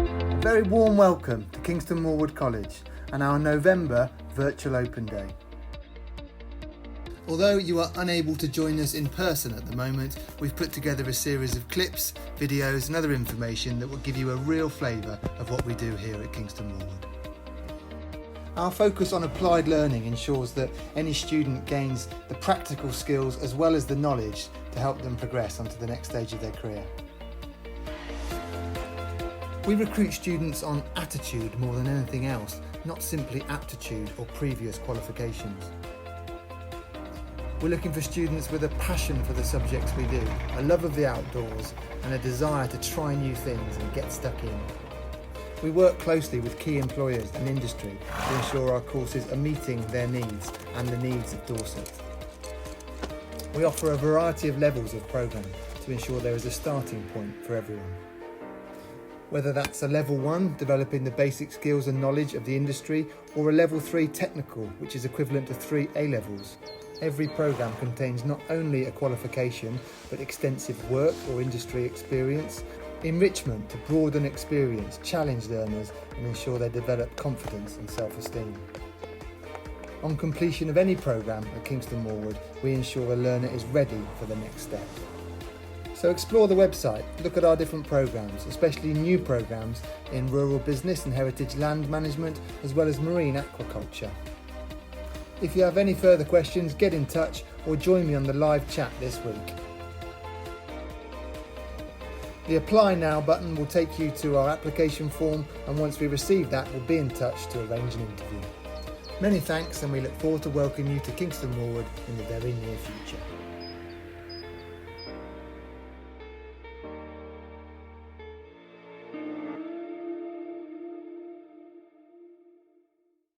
A very warm welcome to Kingston Maurward College and our November Virtual Open Day. Although you are unable to join us in person at the moment, we've put together a series of clips, videos and other information that will give you a real flavour of what we do here at Kingston Maurward. Our focus on applied learning ensures that any student gains the practical skills as well as the knowledge to help them progress onto the next stage of their career. We recruit students on attitude more than anything else, not simply aptitude or previous qualifications. We're looking for students with a passion for the subjects we do, a love of the outdoors and a desire to try new things and get stuck in. We work closely with key employers and industry to ensure our courses are meeting their needs and the needs of Dorset. We offer a variety of levels of programme to ensure there is a starting point for everyone. Whether that's a level 1, developing the basic skills and knowledge of the industry, or a level 3 technical, which is equivalent to 3 A-levels. Every programme contains not only a qualification, but extensive work or industry experience, enrichment to broaden experience, challenge learners and ensure they develop confidence and self-esteem. On completion of any programme at Kingston Maurward, we ensure the learner is ready for the next step. So explore the website, look at our different programmes, especially new programmes in rural business and heritage land management, as well as marine aquaculture. If you have any further questions, get in touch or join me on the live chat this week. The Apply Now button will take you to our application form, and once we receive that, we'll be in touch to arrange an interview. Many thanks, and we look forward to welcoming you to Kingston Maurward in the very near future.